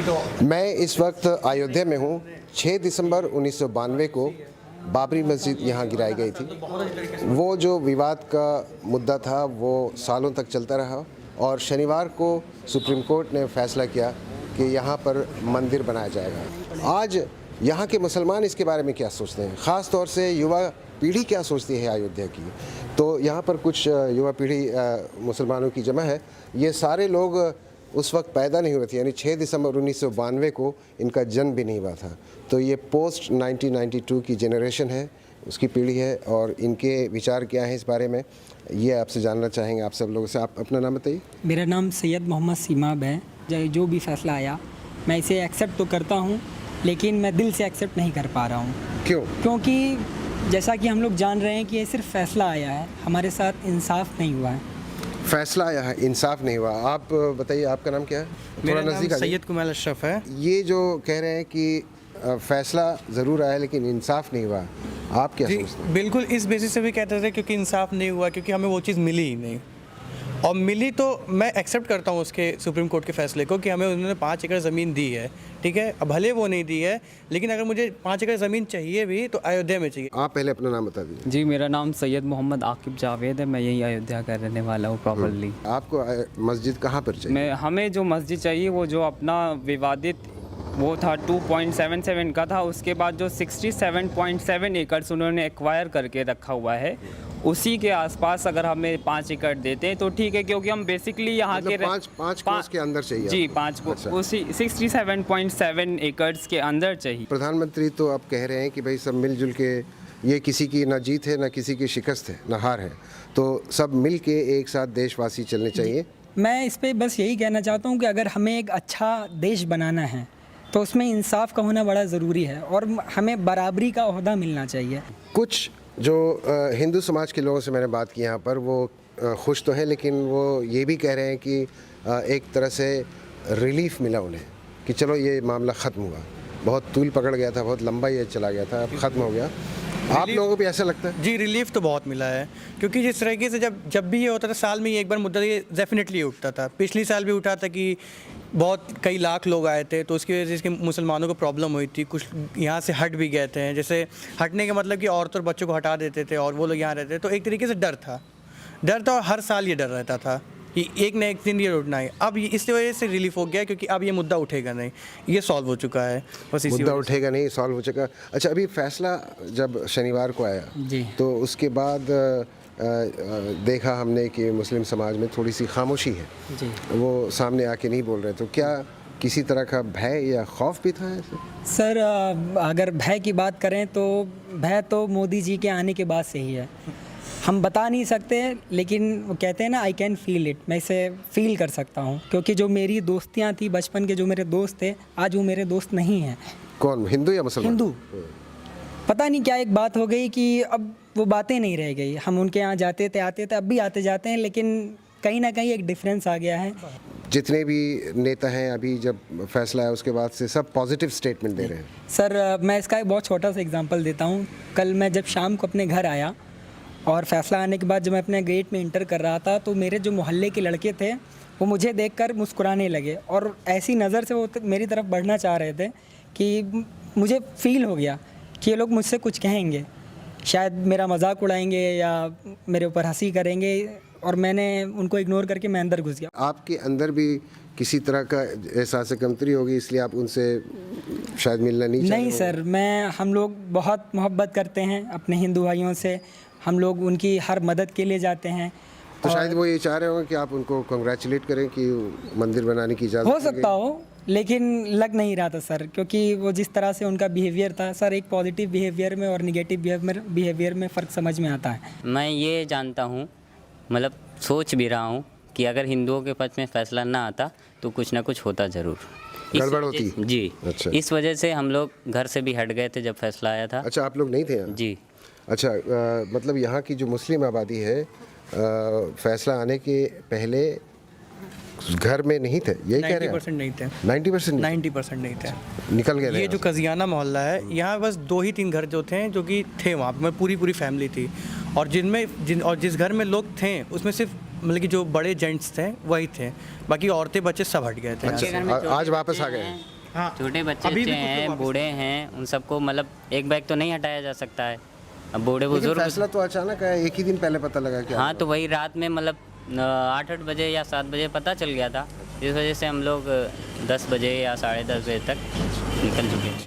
मैं इस वक्त अयोध्या में हूँ। 6 दिसंबर 1992 को बाबरी मस्जिद यहाँ गिराई गई थी। वो जो विवाद का मुद्दा था वो सालों तक चलता रहा और शनिवार को सुप्रीम कोर्ट ने फैसला किया कि यहाँ पर मंदिर बनाया जाएगा। आज यहाँ के मुसलमान इसके बारे में क्या सोचते हैं, ख़ास तौर से युवा पीढ़ी क्या सोचती है अयोध्या की। तो यहाँ पर कुछ युवा पीढ़ी मुसलमानों की जमा है। ये सारे लोग उस वक्त पैदा नहीं हुए थे, यानी 6 दिसंबर 1992 को इनका जन्म भी नहीं हुआ था। तो ये पोस्ट 1992 की जनरेशन है, उसकी पीढ़ी है, और इनके विचार क्या हैं इस बारे में ये आपसे जानना चाहेंगे। आप सब लोगों से आप अपना नाम बताइए। मेरा नाम सैयद मोहम्मद सीमाब है। जो भी फ़ैसला आया मैं इसे एक्सेप्ट तो करता हूँ, लेकिन मैं दिल से एक्सेप्ट नहीं कर पा रहा हूँ। क्यों? क्योंकि जैसा कि हम लोग जान रहे हैं कि ये सिर्फ फ़ैसला आया है, हमारे साथ इंसाफ नहीं हुआ है। फैसला आया है, इंसाफ नहीं हुआ। आप बताइए, आपका नाम क्या है? मेरा नाम सैयद कुमार अशरफ है। ये जो कह रहे हैं कि फैसला ज़रूर आया लेकिन इंसाफ नहीं हुआ, आप क्या सोचते हैं? बिल्कुल इस बेसिस से भी कहते थे क्योंकि इंसाफ नहीं हुआ, क्योंकि हमें वो चीज़ मिली ही नहीं। और मिली तो मैं एक्सेप्ट करता हूँ उसके सुप्रीम कोर्ट के फैसले को कि हमें उन्होंने 5 एकड़ ज़मीन दी है, ठीक है। अब भले वो नहीं दी है, लेकिन अगर मुझे 5 एकड़ ज़मीन चाहिए भी तो अयोध्या में चाहिए। आप पहले अपना नाम बता दीजिए। जी, मेरा नाम सैयद मोहम्मद आकिब जावेद है। मैं यही अयोध्या का रहने वाला हूँ प्रॉपरली। आपको मस्जिद कहाँ पर चाहिए? हमें जो मस्जिद चाहिए वो जो अपना विवादित वो था 2.77 का था, उसके बाद जो 67.7 एकड़ उन्होंने एक्वायर करके रखा हुआ है, उसी के आसपास अगर हमें 5 एकड़ देते हैं तो ठीक है, क्योंकि हम बेसिकली यहाँ के पाँच कोस के अंदर चाहिए। जी, 5 उसी 67.7 एकड़ के अंदर चाहिए। प्रधानमंत्री तो अब कह रहे हैं कि भाई सब मिलजुल के, ये किसी की ना जीत है ना किसी की शिकस्त है ना हार है, तो सब मिल के एक साथ देशवासी चलने चाहिए। मैं इस पे बस यही कहना चाहता हूँ कि अगर हमें एक अच्छा देश बनाना है तो उसमें इंसाफ का होना बड़ा ज़रूरी है और हमें बराबरी का ओहदा मिलना चाहिए। कुछ जो हिंदू समाज के लोगों से मैंने बात की यहाँ पर, वो खुश तो हैं, लेकिन वो ये भी कह रहे हैं कि एक तरह से रिलीफ मिला उन्हें कि चलो ये मामला ख़त्म हुआ। बहुत तूल पकड़ गया था, बहुत लंबा ये चला गया था, अब ख़त्म हो गया। आप लोगों को भी ऐसा लगता है? जी, रिलीफ तो बहुत मिला है, क्योंकि जिस तरीके से जब भी ये होता था साल में एक बार मुद्दा ये डेफिनेटली उठता था। पिछली साल भी उठा था कि बहुत कई लाख लोग आए थे, तो उसकी वजह से मुसलमानों को प्रॉब्लम हुई थी। कुछ यहाँ से हट भी गए थे, जैसे हटने का मतलब कि औरतों और बच्चों को हटा देते थे और वो लोग यहाँ रहते थे, तो एक तरीके से डर था और हर साल ये डर रहता था कि एक न एक दिन ये उठना है। अब इस वजह से रिलीफ हो गया, क्योंकि अब ये मुद्दा उठेगा नहीं, ये सॉल्व हो चुका है। बस इसी मुद्दा उठेगा नहीं, सॉल्व हो चुका। अच्छा, अभी फैसला जब शनिवार को आया जी, तो उसके बाद देखा हमने कि मुस्लिम समाज में थोड़ी सी खामोशी है जी, वो सामने आके नहीं बोल रहे। तो क्या किसी तरह का भय या खौफ भी था ऐसे? सर अगर भय की बात करें तो भय तो मोदी जी के आने के बाद से ही है। हम बता नहीं सकते, लेकिन वो कहते हैं ना, आई कैन फील इट, मैं इसे फील कर सकता हूँ। क्योंकि जो मेरी दोस्तियाँ थी बचपन के, जो मेरे दोस्त थे, आज वो मेरे दोस्त नहीं हैं। कौन, हिंदू या मुसलमान? हिंदू। पता नहीं क्या एक बात हो गई कि अब वो बातें नहीं रह गई। हम उनके यहाँ जाते थे, आते थे, अब भी आते जाते हैं, लेकिन कहीं ना कहीं एक डिफरेंस आ गया है। जितने भी नेता हैं अभी जब फैसला है उसके बाद से सब पॉजिटिव स्टेटमेंट दे रहे हैं। सर मैं इसका एक बहुत छोटा सा एग्जांपल देता हूँ। कल मैं जब शाम को अपने घर आया और फैसला आने के बाद जब मैं अपने गेट में इंटर कर रहा था, तो मेरे जो मोहल्ले के लड़के थे वो मुझे देखकर मुस्कुराने लगे और ऐसी नज़र से वो मेरी तरफ बढ़ना चाह रहे थे कि मुझे फील हो गया कि ये लोग मुझसे कुछ कहेंगे, शायद मेरा मजाक उड़ाएंगे या मेरे ऊपर हंसी करेंगे, और मैंने उनको इग्नोर करके मैं अंदर घुस गया। आपके अंदर भी किसी तरह का एहसास कमतरी होगी, इसलिए आप उनसे शायद मिलना नहीं चाहते? नहीं सर, हम लोग बहुत मोहब्बत करते हैं अपने हिंदू भाइयों से। हम लोग उनकी हर मदद के लिए जाते हैं। तो शायद वो ये चाह रहे होंगे कि आप उनको कंग्रेचुलेट करें कि मंदिर बनाने की इजाज़त हो सकता हो, लेकिन लग नहीं रहा था सर, क्योंकि वो जिस तरह से उनका बिहेवियर था सर, एक पॉजिटिव बिहेवियर में और निगेटिव बिहेवियर में फ़र्क समझ में आता है। मैं ये जानता हूँ, मतलब सोच भी रहा हूँ कि अगर हिंदुओं के पक्ष में फैसला ना आता तो कुछ ना कुछ होता ज़रूर, गड़बड़ होती जी। अच्छा। इस वजह से हम लोग घर से भी हट गए थे जब फैसला आया था। अच्छा, आप लोग नहीं थे यहाँ? जी। अच्छा, मतलब यहाँ की जो मुस्लिम आबादी है फैसला आने के पहले घर में नहीं थे, यही कह रहे हैं? 90% नहीं थे। 90% नहीं थे, निकल गए। ये जो कजियाना मोहल्ला है, यहाँ बस 2 ही 3 घर जो थे जो कि थे वहाँ पर, पूरी फैमिली थी, और जिस घर में लोग थे उसमें सिर्फ मतलब कि जो बड़े जेंट्स थे वही थे, बाकी औरतें बच्चे सब हट गए थे। अच्छा, आज वापस आ गए? हाँ, छोटे बच्चे अभी भी बच्चे कुछ लोग हैं, वापस- बूढ़े हैं, उन सबको मतलब एक बैग तो नहीं हटाया जा सकता है। अब बूढ़े लेकिन बुजुर्ग, फैसला तो अचानक है, एक ही दिन पहले पता लगा क्या हाँ हुआ? तो वही रात में मतलब 8-8 बजे या 7 बजे पता चल गया था, इस वजह से हम लोग 10 बजे या 10:30 बजे तक निकल चुके हैं।